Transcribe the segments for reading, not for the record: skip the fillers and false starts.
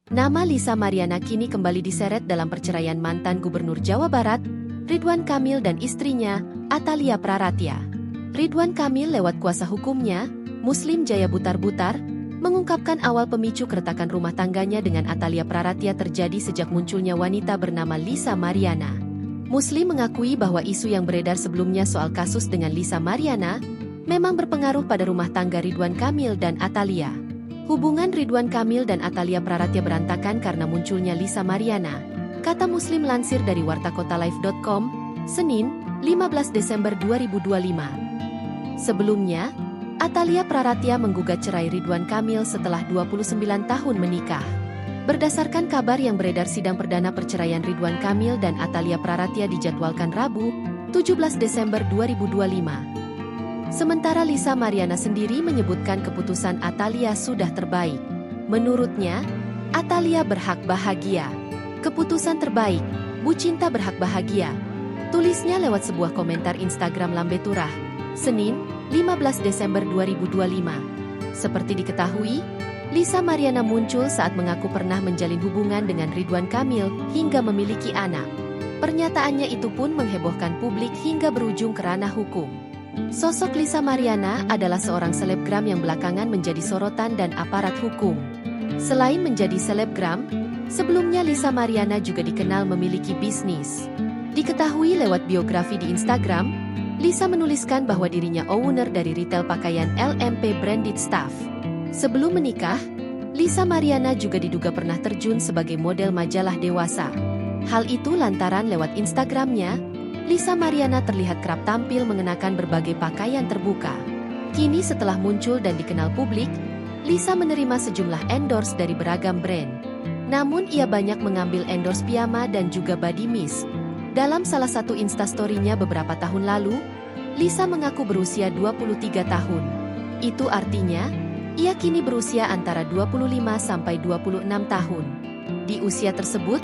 Nama Lisa Mariana kini kembali diseret dalam perceraian mantan Gubernur Jawa Barat, Ridwan Kamil dan istrinya, Atalia Praratya. Ridwan Kamil lewat kuasa hukumnya, Muslim Jaya Butar-Butar, mengungkapkan awal pemicu keretakan rumah tangganya dengan Atalia Praratya terjadi sejak munculnya wanita bernama Lisa Mariana. Muslim mengakui bahwa isu yang beredar sebelumnya soal kasus dengan Lisa Mariana memang berpengaruh pada rumah tangga Ridwan Kamil dan Atalia. Hubungan Ridwan Kamil dan Atalia Praratya berantakan karena munculnya Lisa Mariana, kata Muslim lansir dari wartakotalive.com, Senin, 15 Desember 2025. Sebelumnya, Atalia Praratya menggugat cerai Ridwan Kamil setelah 29 tahun menikah. Berdasarkan kabar yang beredar, sidang perdana perceraian Ridwan Kamil dan Atalia Praratya dijadwalkan Rabu, 17 Desember 2025. Sementara Lisa Mariana sendiri menyebutkan keputusan Atalia sudah terbaik. Menurutnya, Atalia berhak bahagia. Keputusan terbaik, Bu Cinta berhak bahagia. Tulisnya lewat sebuah komentar Instagram Lambe Turah, Senin, 15 Desember 2025. Seperti diketahui, Lisa Mariana muncul saat mengaku pernah menjalin hubungan dengan Ridwan Kamil hingga memiliki anak. Pernyataannya itu pun menghebohkan publik hingga berujung ke ranah hukum. Sosok Lisa Mariana adalah seorang selebgram yang belakangan menjadi sorotan dan aparat hukum. Selain menjadi selebgram, sebelumnya Lisa Mariana juga dikenal memiliki bisnis. Diketahui lewat biografi di Instagram, Lisa menuliskan bahwa dirinya owner dari retail pakaian LMP Branded Stuff. Sebelum menikah, Lisa Mariana juga diduga pernah terjun sebagai model majalah dewasa. Hal itu lantaran lewat Instagramnya, Lisa Mariana terlihat kerap tampil mengenakan berbagai pakaian terbuka. Kini setelah muncul dan dikenal publik, Lisa menerima sejumlah endorse dari beragam brand. Namun ia banyak mengambil endorse piyama dan juga body mist. Dalam salah satu instastory-nya beberapa tahun lalu, Lisa mengaku berusia 23 tahun. Itu artinya, ia kini berusia antara 25 sampai 26 tahun. Di usia tersebut,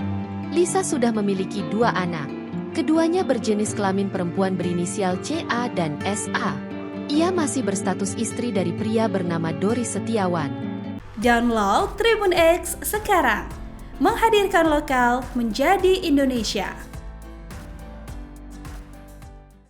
Lisa sudah memiliki 2 anak. Keduanya berjenis kelamin perempuan berinisial CA dan SA. Ia masih berstatus istri dari pria bernama Doris Setiawan. Download Tribun X sekarang. Menghadirkan lokal menjadi Indonesia.